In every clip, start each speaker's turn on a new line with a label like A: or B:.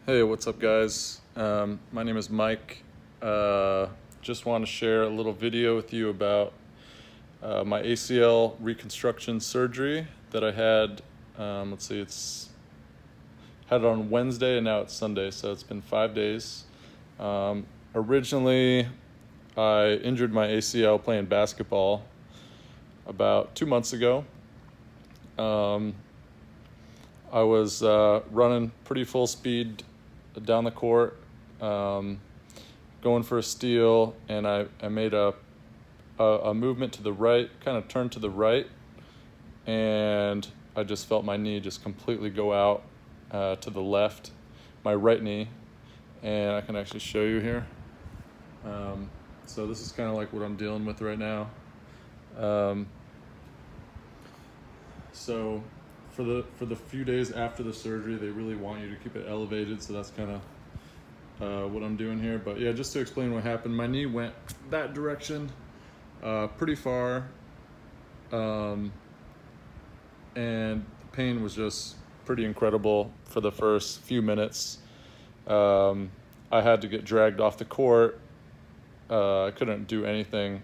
A: Hey, what's up, guys? My name is Mike. Just want to share a little video with you about my ACL reconstruction surgery that I had. It's had it on Wednesday and now it's Sunday, so it's been 5 days. Originally, I injured my ACL playing basketball about 2 months ago. I was running pretty full speed down the court, going for a steal, and I made a movement to the right, kind of turned to the right, and I just felt my knee just completely go out to the left, my right knee, and I can actually show you here. So this is kind of like what I'm dealing with right now. So for the few days after the surgery, they really want you to keep it elevated, so that's kind of what I'm doing here. But yeah, just to explain what happened, my knee went that direction pretty far, and the pain was just pretty incredible for the first few minutes. I had to get dragged off the court. I couldn't do anything.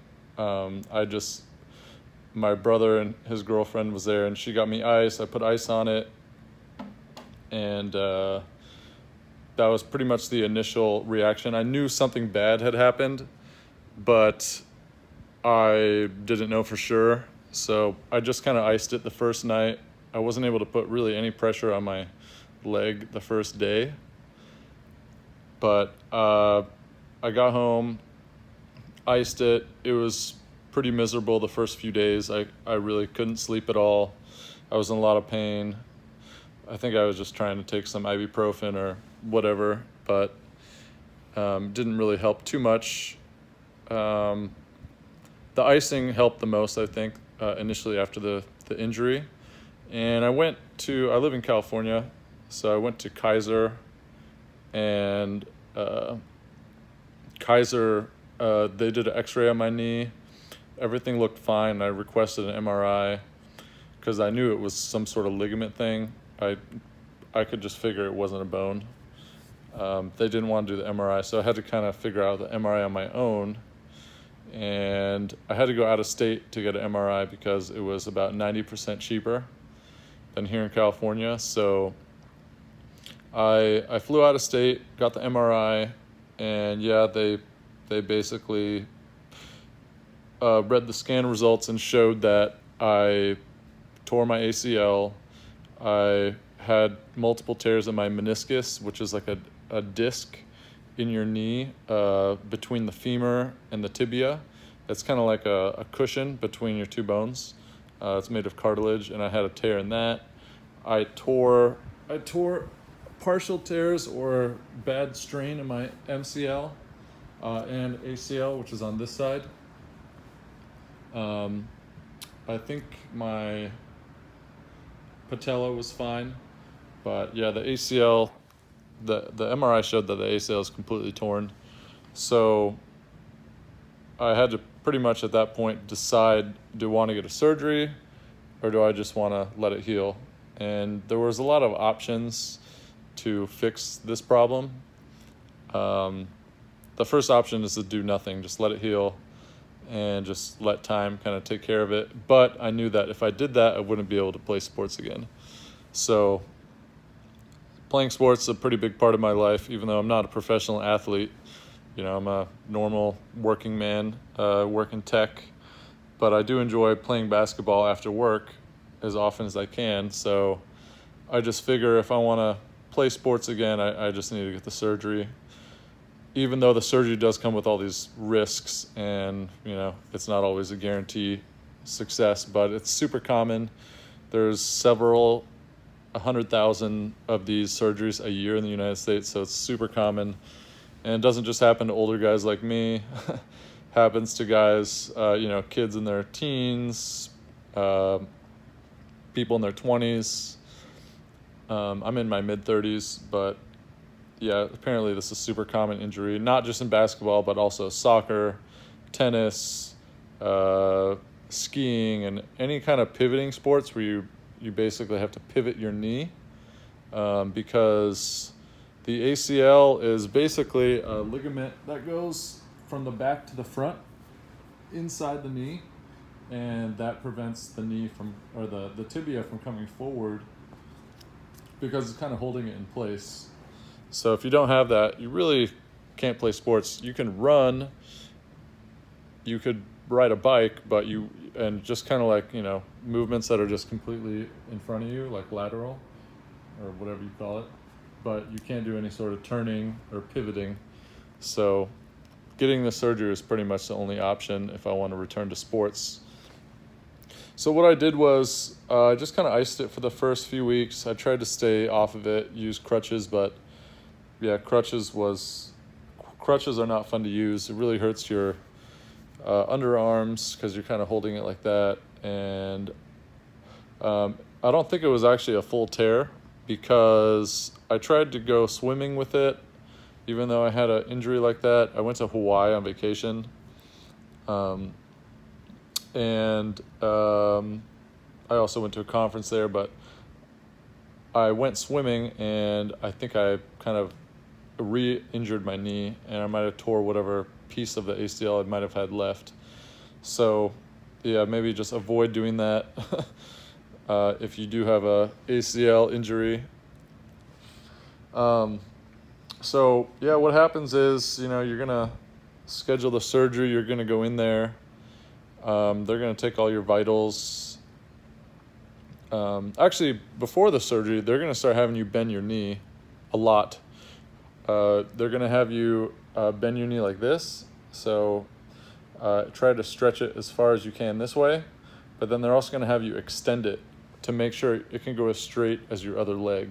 A: My brother and his girlfriend was there, and she got me ice. I put ice on it, and that was pretty much the initial reaction. I knew something bad had happened, but I didn't know for sure. So I just kind of iced it the first night. I wasn't able to put really any pressure on my leg the first day, but I got home, iced it. It was pretty miserable the first few days. I really couldn't sleep at all. I was in a lot of pain. I think I was just trying to take some ibuprofen or whatever, but didn't really help too much. The icing helped the most, I think, initially after the injury. And I live in California, so I went to Kaiser, and Kaiser, they did an x-ray on my knee. Everything looked fine. I requested an MRI because I knew it was some sort of ligament thing. I could just figure it wasn't a bone. They didn't want to do the MRI, so I had to kind of figure out the MRI on my own. And I had to go out of state to get an MRI because it was about 90% cheaper than here in California. So I flew out of state, got the MRI, and yeah, they basically read the scan results and showed that I tore my ACL. I had multiple tears in my meniscus, which is like a disc in your knee between the femur and the tibia. It's kind of like a cushion between your two bones. It's made of cartilage, and I had a tear in that. I tore partial tears or bad strain in my MCL and ACL, which is on this side. I think my patella was fine, but yeah, the ACL, the MRI showed that the ACL is completely torn. So I had to pretty much at that point decide, do I want to get a surgery or do I just want to let it heal? And there was a lot of options to fix this problem. The first option is to do nothing, just let it heal and just let time kind of take care of it. But I knew that if I did that, I wouldn't be able to play sports again. So playing sports is a pretty big part of my life, even though I'm not a professional athlete. You know, I'm a normal working man, working tech, but I do enjoy playing basketball after work as often as I can. So I just figure if I want to play sports again, I just need to get the surgery. Even though the surgery does come with all these risks, and you know, it's not always a guarantee success, but it's super common. There's several 100,000 of these surgeries a year in the United States, so it's super common. And it doesn't just happen to older guys like me. Happens to guys, kids in their teens, people in their 20s. I'm in my mid-30s, but yeah, apparently this is a super common injury, not just in basketball, but also soccer, tennis, skiing, and any kind of pivoting sports where you basically have to pivot your knee because The ACL is basically a ligament that goes from the back to the front inside the knee, and that prevents the knee from, or the tibia from coming forward because it's kind of holding it in place. So if you don't have that, you really can't play sports. You can run, you could ride a bike, but and just kind of like, movements that are just completely in front of you, like lateral or whatever you call it, but you can't do any sort of turning or pivoting. So getting the surgery is pretty much the only option if I want to return to sports. So what I did was I just kind of iced it for the first few weeks. I tried to stay off of it, use crutches, but yeah, crutches are not fun to use. It really hurts your underarms because you're kind of holding it like that. And I don't think it was actually a full tear because I tried to go swimming with it, even though I had an injury like that. I went to Hawaii on vacation. And I also went to a conference there, but I went swimming and I think I kind of re-injured my knee, and I might have tore whatever piece of the ACL I might have had left. So yeah, maybe just avoid doing that if you do have a ACL injury. So yeah, what happens is, you're gonna schedule the surgery, you're gonna go in there, they're gonna take all your vitals. Actually, before the surgery, they're gonna start having you bend your knee a lot. They're gonna have you bend your knee like this, so try to stretch it as far as you can this way, but then they're also gonna have you extend it to make sure it can go as straight as your other leg.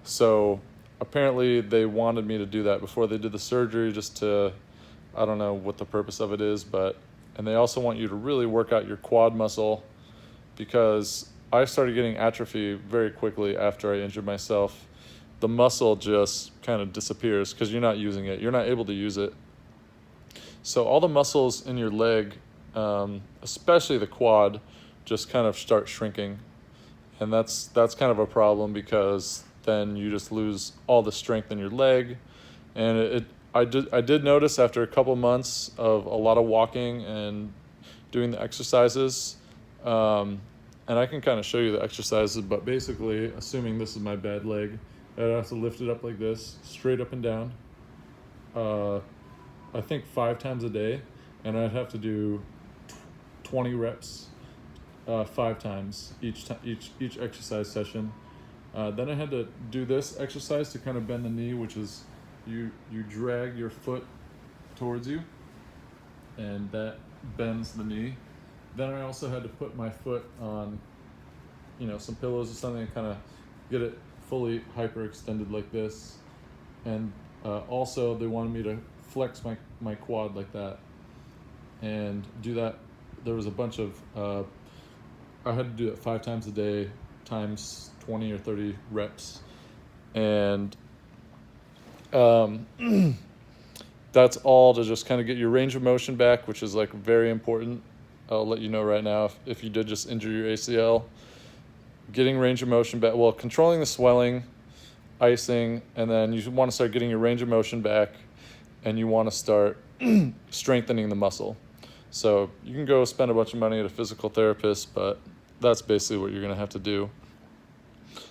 A: So apparently they wanted me to do that before they did the surgery, just to, I don't know what the purpose of it is, and they also want you to really work out your quad muscle, because I started getting atrophy very quickly after I injured myself. The muscle just kind of disappears because you're not using it. You're not able to use it. So all the muscles in your leg, especially the quad, just kind of start shrinking. And that's kind of a problem, because then you just lose all the strength in your leg. And I did notice after a couple months of a lot of walking and doing the exercises, and I can kind of show you the exercises, but basically, assuming this is my bad leg, I'd have to lift it up like this, straight up and down, I think 5 times a day, and I'd have to do 20 reps 5 times each exercise session. Then I had to do this exercise to kind of bend the knee, which is you drag your foot towards you, and that bends the knee. Then I also had to put my foot on, some pillows or something, and kind of get it fully hyperextended like this. And also they wanted me to flex my quad like that and do that. There was a bunch of, I had to do it 5 times a day times 20 or 30 reps. And that's all to just kind of get your range of motion back, which is like very important. I'll let you know right now, if you did just injure your ACL, getting range of motion back, well, controlling the swelling, icing, and then you want to start getting your range of motion back, and you want to start strengthening the muscle. So you can go spend a bunch of money at a physical therapist, but that's basically what you're going to have to do.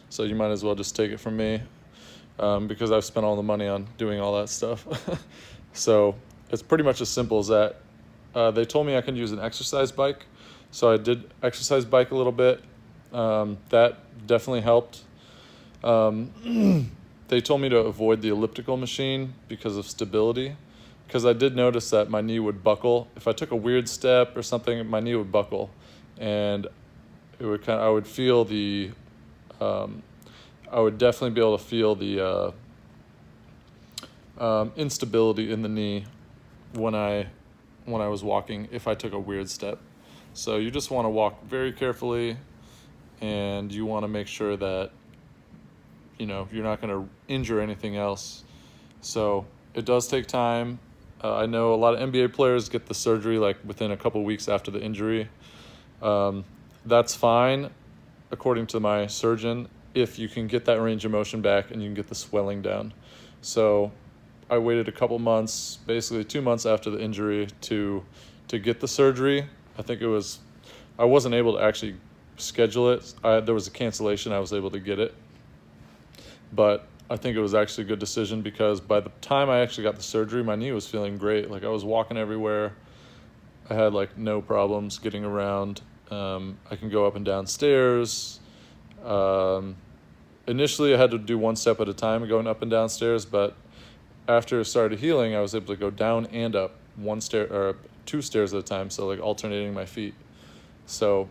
A: So you might as well just take it from me, because I've spent all the money on doing all that stuff. So it's pretty much as simple as that. They told me I can use an exercise bike, so I did exercise bike a little bit. That definitely helped. They told me to avoid the elliptical machine because of stability, because I did notice that my knee would buckle. If I took a weird step or something, my knee would buckle, and it would I would feel the, I would definitely be able to feel the instability in the knee when I was walking if I took a weird step. So you just want to walk very carefully, and you want to make sure that you're not going to injure anything else. So it does take time. I know a lot of NBA players get the surgery like within a couple weeks after the injury. That's fine according to my surgeon. if you can get that range of motion back and you can get the swelling down. So I waited a couple months, basically 2 months after the injury to get the surgery. I wasn't able to actually schedule it. There was a cancellation. I was able to get it. But I think it was actually a good decision because by the time I actually got the surgery, my knee was feeling great. Like I was walking everywhere. I had like no problems getting around. I can go up and down stairs. Initially I had to do one step at a time going up and down stairs, but after it started healing, I was able to go down and up one stair or 2 stairs at a time. So like alternating my feet. So,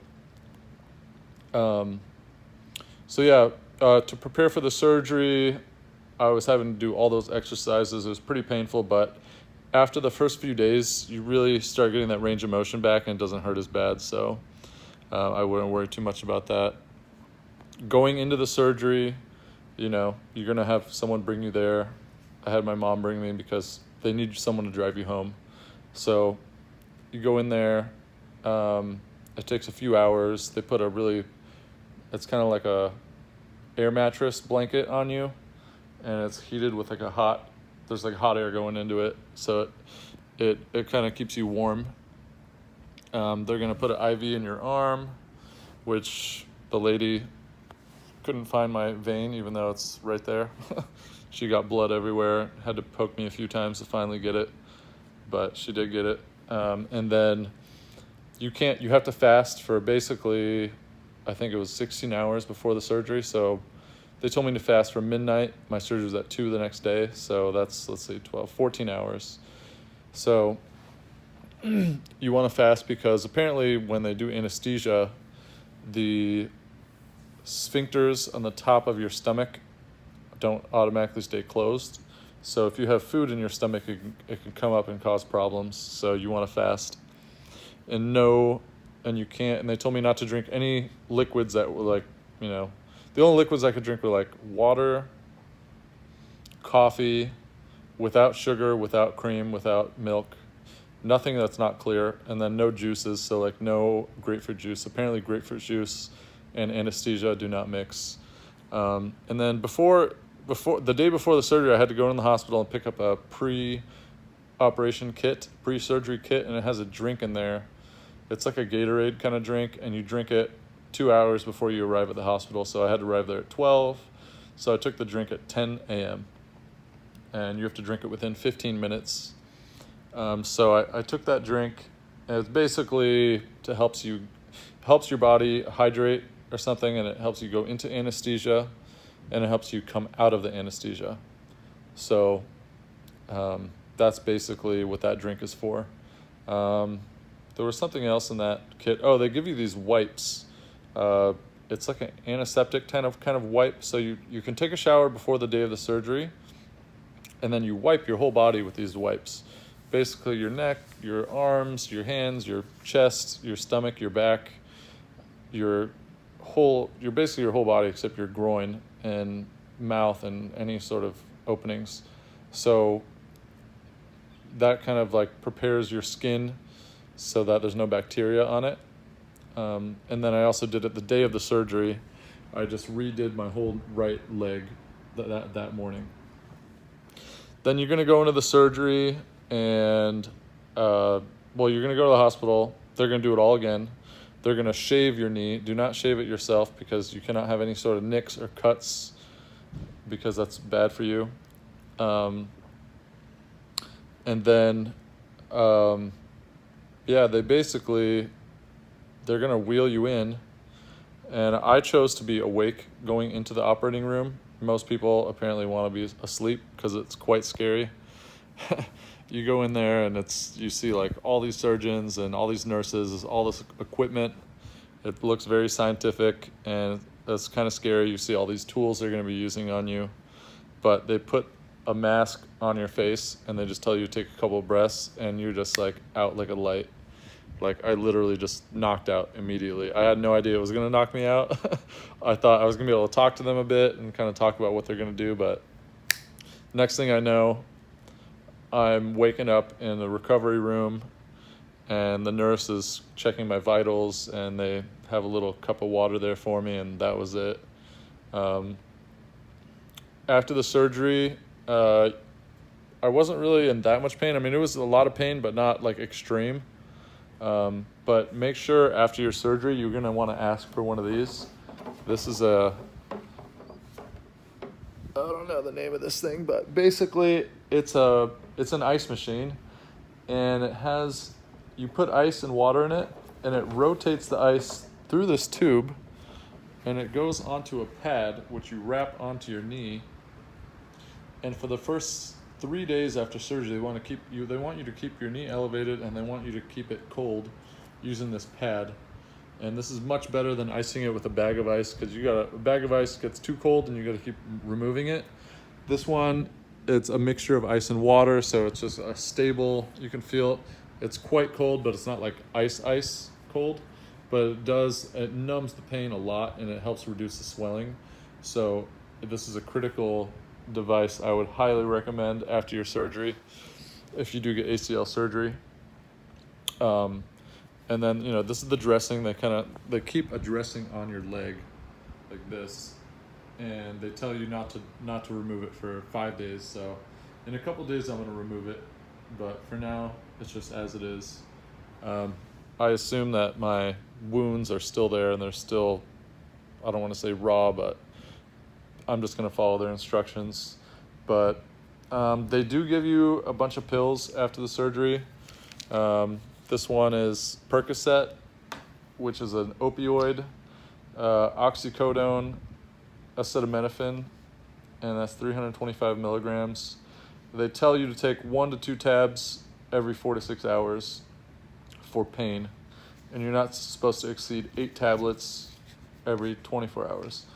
A: to prepare for the surgery, I was having to do all those exercises. It was pretty painful, but after the first few days, you really start getting that range of motion back and it doesn't hurt as bad. So I wouldn't worry too much about that. Going into the surgery, you're going to have someone bring you there. I had my mom bring me because they need someone to drive you home. So you go in there. It takes a few hours. They put it's kind of like a air mattress blanket on you, and it's heated with there's hot air going into it. So it kind of keeps you warm. They're going to put an IV in your arm, which the lady couldn't find my vein, even though it's right there. She got blood everywhere, had to poke me a few times to finally get it, but she did get it. And then you have to fast for basically, I think it was 16 hours before the surgery. So they told me to fast from midnight. My surgery was at 2 the next day. So that's, 14 hours. So you want to fast because apparently when they do anesthesia, the sphincters on the top of your stomach don't automatically stay closed. So if you have food in your stomach, it can come up and cause problems. So you want to fast. And you can't, and they told me not to drink any liquids that were the only liquids I could drink were like water, coffee, without sugar, without cream, without milk, nothing that's not clear, and then no juices, so like no grapefruit juice. Apparently grapefruit juice and anesthesia do not mix. And then before the day before the surgery, I had to go in the hospital and pick up a pre-operation kit, pre-surgery kit, and it has a drink in there. It's like a Gatorade kind of drink, and you drink it 2 hours before you arrive at the hospital. So I had to arrive there at 12. So I took the drink at 10 a.m. and you have to drink it within 15 minutes. So I took that drink, and it's basically helps your body hydrate or something, and it helps you go into anesthesia, and it helps you come out of the anesthesia. So that's basically what that drink is for. There was something else in that kit. Oh, they give you these wipes. It's like an antiseptic kind of wipe. So you can take a shower before the day of the surgery, and then you wipe your whole body with these wipes. Basically your neck, your arms, your hands, your chest, your stomach, your back, your whole body except your groin and mouth and any sort of openings. So that kind of like prepares your skin so that there's no bacteria on it. And then I also did it the day of the surgery. I just redid my whole right leg that morning. Then you're going to go into the surgery, and you're going to go to the hospital. They're going to do it all again. They're going to shave your knee. Do not shave it yourself because you cannot have any sort of nicks or cuts because that's bad for you. And then, they're going to wheel you in. And I chose to be awake going into the operating room. Most people apparently want to be asleep because it's quite scary. You go in there and you see like all these surgeons and all these nurses, all this equipment. It looks very scientific and it's kind of scary. You see all these tools they're going to be using on you, but they put a mask on your face and they just tell you to take a couple of breaths and you're just like out like a light. Like I literally just knocked out immediately. I had no idea it was going to knock me out. I thought I was going to be able to talk to them a bit and kind of talk about what they're going to do, but next thing I know, I'm waking up in the recovery room and the nurse is checking my vitals and they have a little cup of water there for me, and that was it. After the surgery, I wasn't really in that much pain. I mean, it was a lot of pain, but not like extreme. But make sure after your surgery, you're going to want to ask for one of these. This is I don't know the name of this thing, but basically it's an ice machine, and you put ice and water in it, and it rotates the ice through this tube, and it goes onto a pad which you wrap onto your knee. And for the first 3 days after surgery, they want you to keep your knee elevated, and they want you to keep it cold using this pad. And this is much better than icing it with a bag of ice, because a bag of ice gets too cold and you got to keep removing it. This one, it's a mixture of ice and water, so it's just a stable. You can feel it's quite cold, but it's not like ice cold. But it numbs the pain a lot, and it helps reduce the swelling. So this is a critical device I would highly recommend after your surgery, if you do get ACL surgery. And then, this is the dressing. They keep a dressing on your leg like this, and they tell you not to remove it for 5 days. So in a couple days, I'm going to remove it, but for now, it's just as it is. I assume that my wounds are still there, and they're still, I don't want to say raw, but I'm just going to follow their instructions. But they do give you a bunch of pills after the surgery. This one is Percocet, which is an opioid, oxycodone, acetaminophen, and that's 325 milligrams. They tell you to take 1 to 2 tabs every 4 to 6 hours for pain, and you're not supposed to exceed 8 tablets every 24 hours.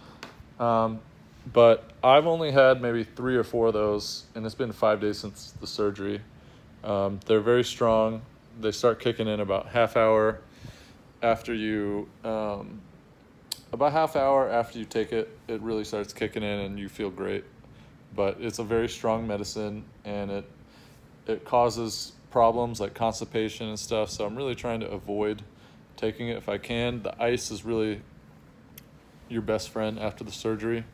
A: But I've only had maybe 3 or 4 of those, and it's been 5 days since the surgery. They're very strong. They start kicking in about half hour after you take it. It really starts kicking in, and you feel great. But it's a very strong medicine, and it causes problems like constipation and stuff. So I'm really trying to avoid taking it if I can. The ice is really your best friend after the surgery.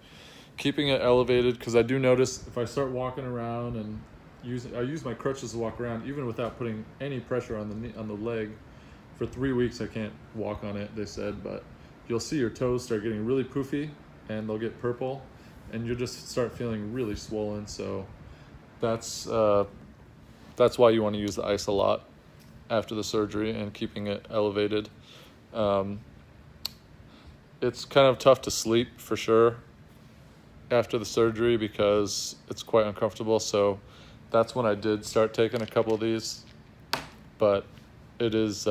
A: Keeping it elevated, because I do notice if I start walking around and I use my crutches to walk around, even without putting any pressure on the leg. For 3 weeks, I can't walk on it, they said, but you'll see your toes start getting really poofy, and they'll get purple, and you'll just start feeling really swollen. So that's why you want to use the ice a lot after the surgery and keeping it elevated. It's kind of tough to sleep for sure after the surgery because it's quite uncomfortable. So that's when I did start taking a couple of these, but it is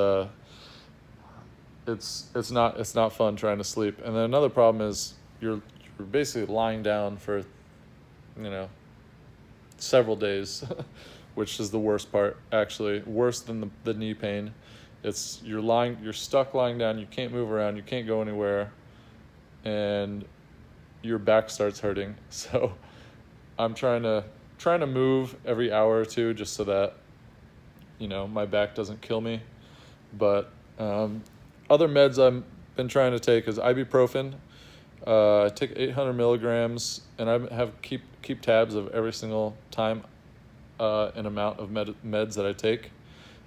A: it's not fun trying to sleep. And then another problem is you're basically lying down for several days, which is the worst part, actually worse than the knee pain. It's you're stuck lying down, you can't move around, you can't go anywhere, and your back starts hurting. So I'm trying to move every hour or two just so that my back doesn't kill me. But other meds I've been trying to take is ibuprofen. I take 800 milligrams, and I keep tabs of every single time an amount of meds that I take.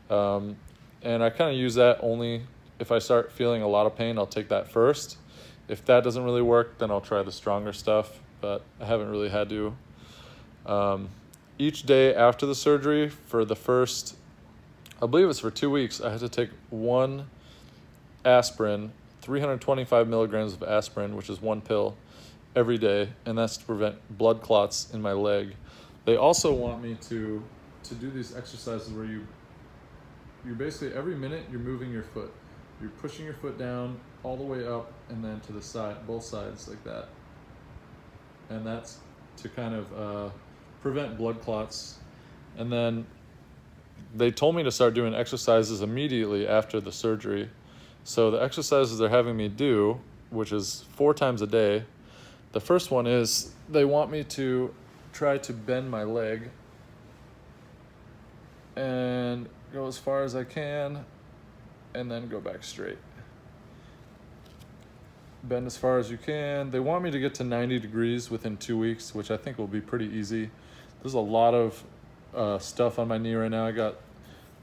A: And I kind of use that only if I start feeling a lot of pain. I'll take that first. If that doesn't really work, then I'll try the stronger stuff, but I haven't really had to. Each day after the surgery, for the first, I believe it's for 2 weeks, I had to take 1 aspirin, 325 milligrams of aspirin, which is 1 pill, every day, and that's to prevent blood clots in my leg. They also want me to do these exercises where you're basically, every minute you're moving your foot. You're pushing your foot down all the way up and then to the side, both sides like that. And that's to kind of prevent blood clots. And then they told me to start doing exercises immediately after the surgery. So the exercises they're having me do, which is 4 times a day, the first one is they want me to try to bend my leg and go as far as I can and then go back straight. bend as far as you can. They want me to get to 90 degrees within 2 weeks, which I think will be pretty easy. There's a lot of stuff on my knee right now. I got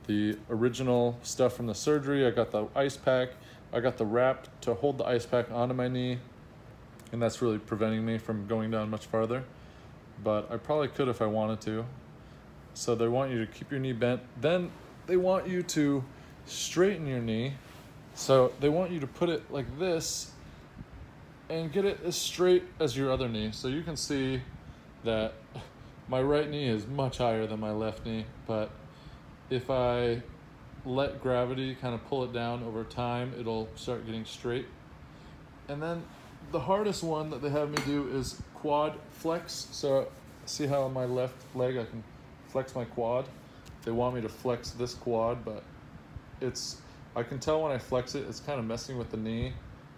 A: the original stuff from the surgery. I got the ice pack. I got the wrap to hold the ice pack onto my knee, and that's really preventing me from going down much farther. But I probably could if I wanted to. So they want you to keep your knee bent. Then they want you to straighten your knee. So they want you to put it like this and get it as straight as your other knee. So you can see that my right knee is much higher than my left knee, but if I let gravity kind of pull it down over time, it'll start getting straight. And then the hardest one that they have me do is quad flex. So see how on my left leg I can flex my quad? They want me to flex this quad, but I can tell when I flex it, it's kind of messing with the knee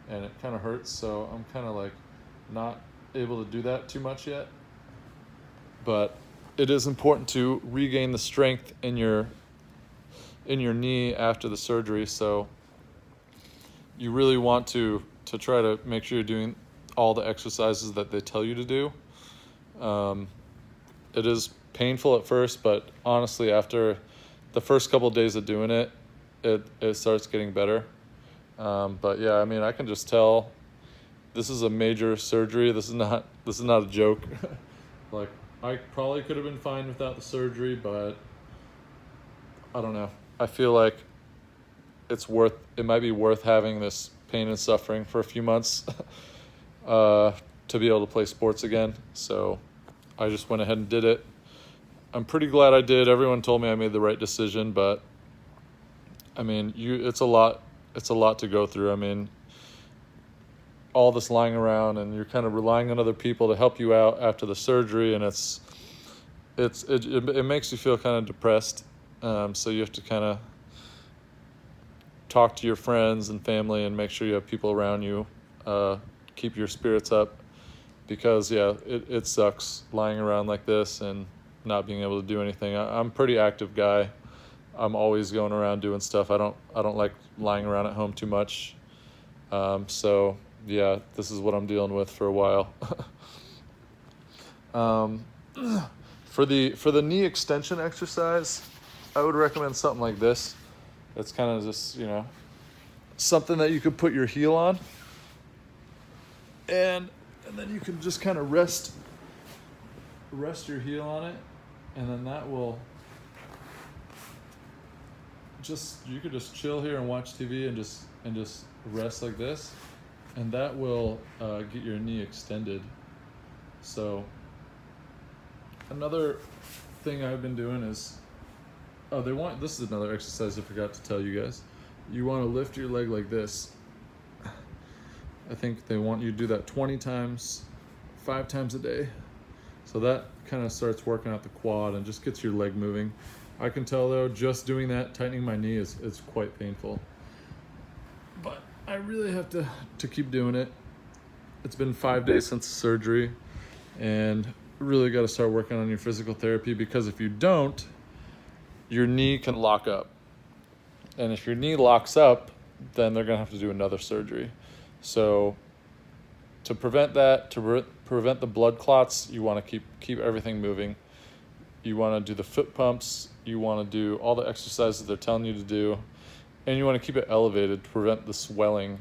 A: and it kind of hurts. So I'm kind of like not able to do that too much yet. But it is important to regain the strength in your knee after the surgery. So you really want to try to make sure you're doing all the exercises that they tell you to do. It is painful at first, but honestly, after the first couple of days of doing it, it starts getting better. But yeah, I mean, I can just tell this is a major surgery. This is not a joke. Like, I probably could have been fine without the surgery, but I don't know. I feel like it might be worth having this pain and suffering for a few months to be able to play sports again. So I just went ahead and did it. I'm pretty glad I did. Everyone told me I made the right decision, but I mean, it's a lot to go through. I mean, all this lying around and you're kind of relying on other people to help you out after the surgery, and it makes you feel kind of depressed. So you have to kind of talk to your friends and family and make sure you have people around you, keep your spirits up, because yeah, it sucks lying around like this and not being able to do anything. I'm a pretty active guy. I'm always going around doing stuff. I don't like lying around at home too much. So yeah, this is what I'm dealing with for a while. For the knee extension exercise, I would recommend something like this. It's kind of just, something that you could put your heel on, and then you can just kind of rest your heel on it, and then that will you could just chill here and watch TV and just rest like this, and that will get your knee extended. So another thing I've been doing is, this is another exercise I forgot to tell you guys. You want to lift your leg like this. I think they want you to do that 20 times, 5 times a day. So that kind of starts working out the quad and just gets your leg moving. I can tell though, just doing that, tightening my knee is quite painful. But I really have to keep doing it. It's been 5 days since the surgery, and really got to start working on your physical therapy, because if you don't, your knee can lock up. And if your knee locks up, then they're going to have to do another surgery. So to prevent that, to prevent the blood clots, you want to keep everything moving. You want to do the foot pumps. You want to do all the exercises they're telling you to do. And you want to keep it elevated to prevent the swelling.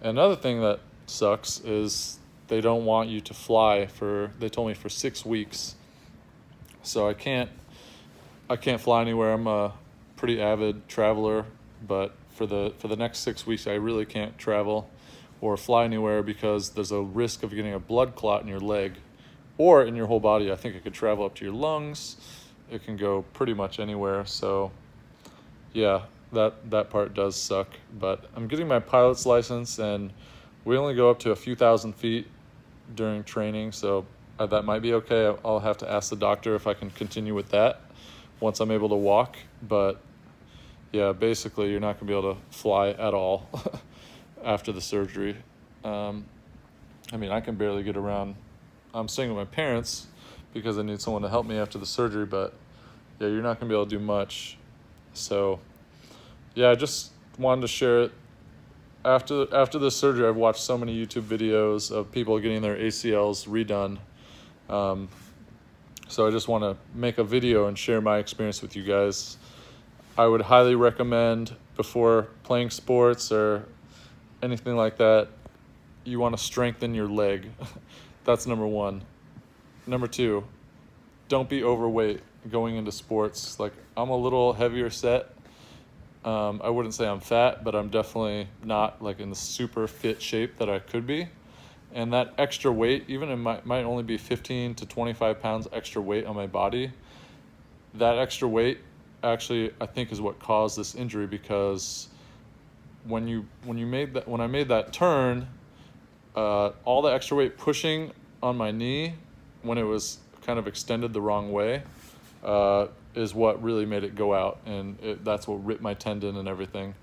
A: Another thing that sucks is they don't want you to fly they told me for 6 weeks. So I can't fly anywhere. I'm a pretty avid traveler, but for the next 6 weeks, I really can't travel or fly anywhere, because there's a risk of getting a blood clot in your leg or in your whole body. I think it could travel up to your lungs. It can go pretty much anywhere. So yeah, that part does suck. But I'm getting my pilot's license, and we only go up to a few thousand feet during training, so that might be okay. I'll have to ask the doctor if I can continue with that once I'm able to walk. But yeah, basically you're not gonna be able to fly at all after the surgery. I mean, I can barely get around. I'm staying with my parents because I need someone to help me after the surgery, but yeah, you're not gonna be able to do much. So yeah, I just wanted to share it. after this surgery, I've watched so many YouTube videos of people getting their ACLs redone. So I just want to make a video and share my experience with you guys. I would highly recommend, before playing sports or anything like that, you want to strengthen your leg. That's number one. Number two, don't be overweight going into sports. Like, I'm a little heavier set. I wouldn't say I'm fat, but I'm definitely not like in the super fit shape that I could be. And that extra weight, even it might only be 15 to 25 pounds extra weight on my body. That extra weight actually, I think, is what caused this injury, because when I made that turn, all the extra weight pushing on my knee when it was kind of extended the wrong way is what really made it go out, and that's what ripped my tendon and everything.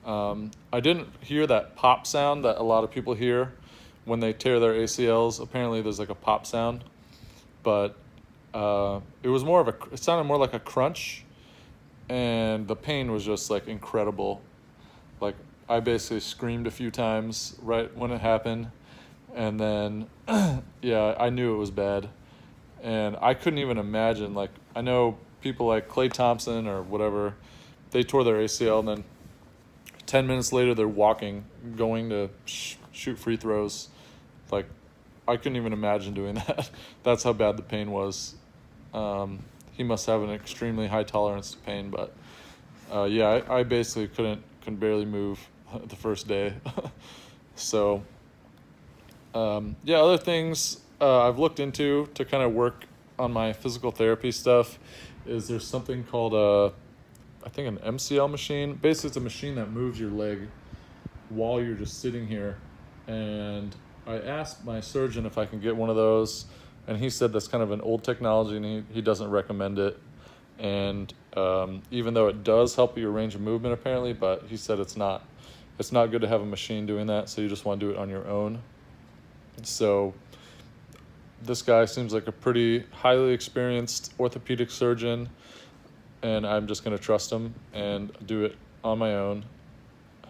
A: I didn't hear that pop sound that a lot of people hear when they tear their ACLs. Apparently there's like a pop sound, but it sounded more like a crunch, and the pain was just like incredible. Like, I basically screamed a few times right when it happened, and then yeah, I knew it was bad. And I couldn't even imagine, like, I know people like Klay Thompson or whatever, they tore their ACL, and then 10 minutes later they're walking, going to shoot free throws. Like, I couldn't even imagine doing that. That's how bad the pain was. He must have an extremely high tolerance to pain, but yeah, I basically couldn't barely move the first day. So yeah, other things I've looked into to kind of work on my physical therapy stuff is there's something called I think an MCL machine. Basically, it's a machine that moves your leg while you're just sitting here. And I asked my surgeon if I can get one of those, and he said that's kind of an old technology, and he doesn't recommend it. And even though it does help your range of movement apparently, but he said it's not good to have a machine doing that, so you just want to do it on your own. So this guy seems like a pretty highly experienced orthopedic surgeon, and I'm just going to trust him and do it on my own.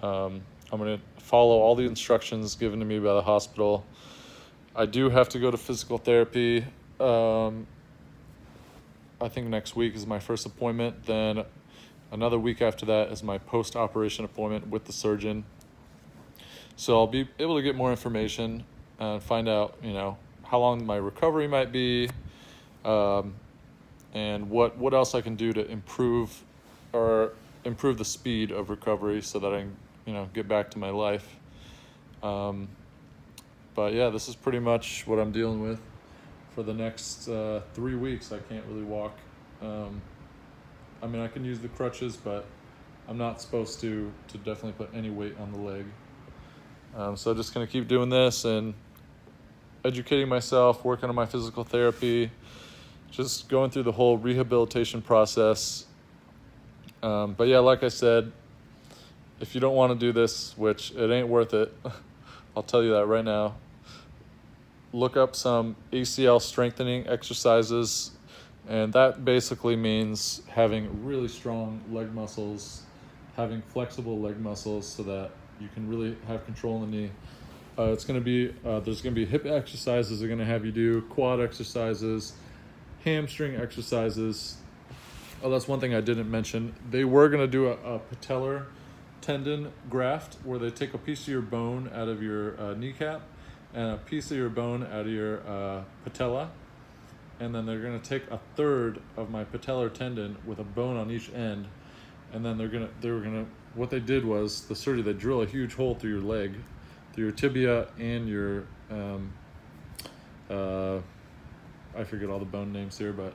A: I'm going to follow all the instructions given to me by the hospital. I do have to go to physical therapy. I think next week is my first appointment. Then another week after that is my post-operation appointment with the surgeon. So I'll be able to get more information and find out, how long my recovery might be, and what else I can do to improve the speed of recovery so that I can, get back to my life. But yeah, this is pretty much what I'm dealing with for the next 3 weeks. I can't really walk. I mean, I can use the crutches, but I'm not supposed to definitely put any weight on the leg. So just going to keep doing this and educating myself, working on my physical therapy, just going through the whole rehabilitation process. But yeah, like I said, if you don't want to do this, which it ain't worth it, I'll tell you that right now, look up some ACL strengthening exercises, and that basically means having really strong leg muscles, having flexible leg muscles so that you can really have control in the knee. There's going to be hip exercises they're going to have you do, quad exercises, hamstring exercises. Oh, that's one thing I didn't mention. They were going to do a patellar tendon graft where they take a piece of your bone out of your kneecap and a piece of your bone out of your patella, and then they're going to take a third of my patellar tendon with a bone on each end, and then what they did was, the surgery, they drill a huge hole through your leg, through your tibia and your I forget all the bone names here, but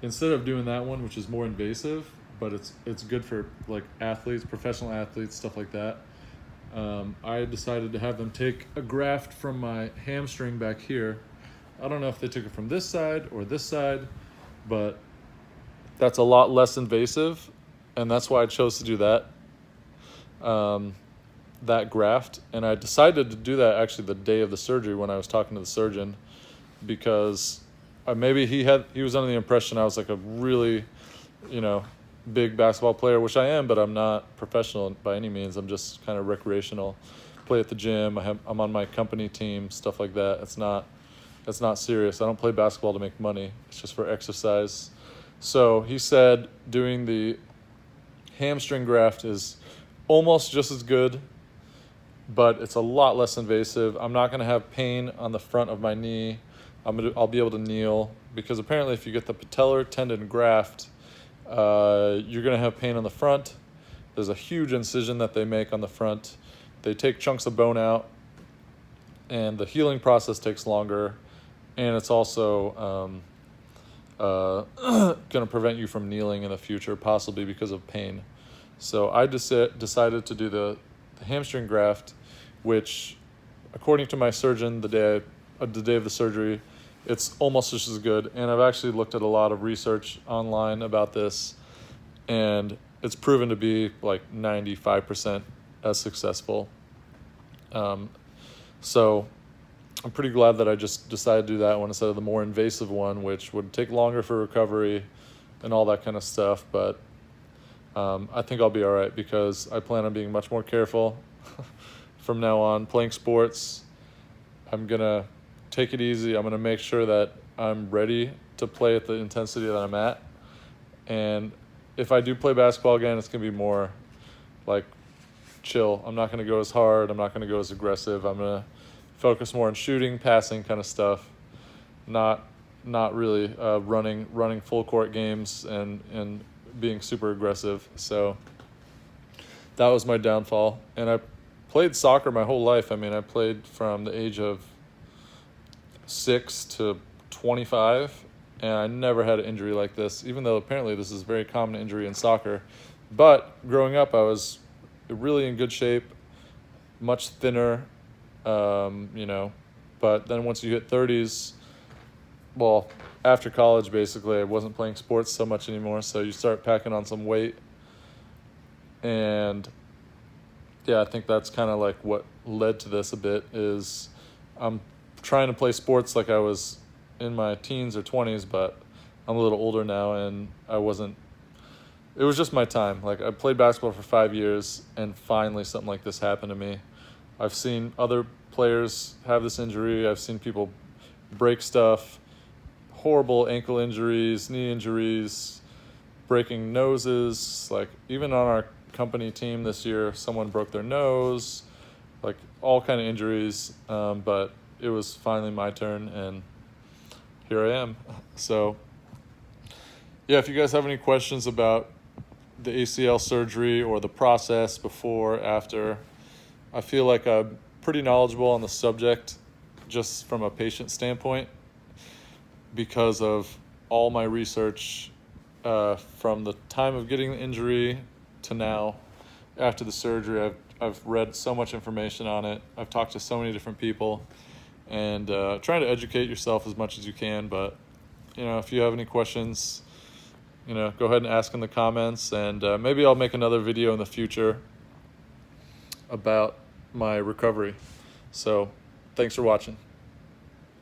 A: instead of doing that one, which is more invasive, but it's good for like athletes, professional athletes, stuff like that, I decided to have them take a graft from my hamstring back here. I don't know if they took it from this side or this side, but that's a lot less invasive, and that's why I chose to do that graft. And I decided to do that actually the day of the surgery when I was talking to the surgeon, because maybe he was under the impression I was like a really, big basketball player, which I am, but I'm not professional by any means. I'm just kind of recreational. Play at the gym. I'm on my company team, stuff like that. It's not serious. I don't play basketball to make money. It's just for exercise. So he said doing the hamstring graft is almost just as good, but it's a lot less invasive. I'm not going to have pain on the front of my knee. I'll be able to kneel, because apparently if you get the patellar tendon graft, you're going to have pain on the front. There's a huge incision that they make on the front. They take chunks of bone out, and the healing process takes longer, and it's also going to prevent you from kneeling in the future, possibly because of pain. So I decided to do the hamstring graft, which, according to my surgeon, the day of the surgery, it's almost just as good. And I've actually looked at a lot of research online about this, and it's proven to be like 95% as successful. So I'm pretty glad that I just decided to do that one instead of the more invasive one, which would take longer for recovery and all that kind of stuff. But I think I'll be all right, because I plan on being much more careful from now on. Playing sports, I'm going to take it easy. I'm going to make sure that I'm ready to play at the intensity that I'm at. And if I do play basketball again, it's going to be more like chill. I'm not going to go as hard. I'm not going to go as aggressive. I'm going to focus more on shooting, passing kind of stuff, not really running full court games and being super aggressive. So that was my downfall. And I played soccer my whole life. I mean, I played from the age of 6 to 25, and I never had an injury like this, even though apparently this is a very common injury in soccer. But growing up, I was really in good shape, much thinner, but then once you hit 30s, well, after college, basically, I wasn't playing sports so much anymore, so you start packing on some weight. And yeah, I think that's kind of like what led to this a bit, is I'm trying to play sports like I was in my teens or 20s, but I'm a little older now, and it was just my time. Like, I played basketball for 5 years, and finally something like this happened to me. I've seen other players have this injury. I've seen people break stuff, horrible ankle injuries, knee injuries, breaking noses. Like, even on our company team this year, someone broke their nose, like all kind of injuries. But it was finally my turn, and here I am. So yeah, if you guys have any questions about the ACL surgery or the process before, after, I feel like I'm pretty knowledgeable on the subject just from a patient standpoint, because of all my research from the time of getting the injury to now after the surgery. I've read so much information on it. I've talked to so many different people, and trying to educate yourself as much as you can. But if you have any questions, go ahead and ask in the comments, and maybe I'll make another video in the future about my recovery. So thanks for watching.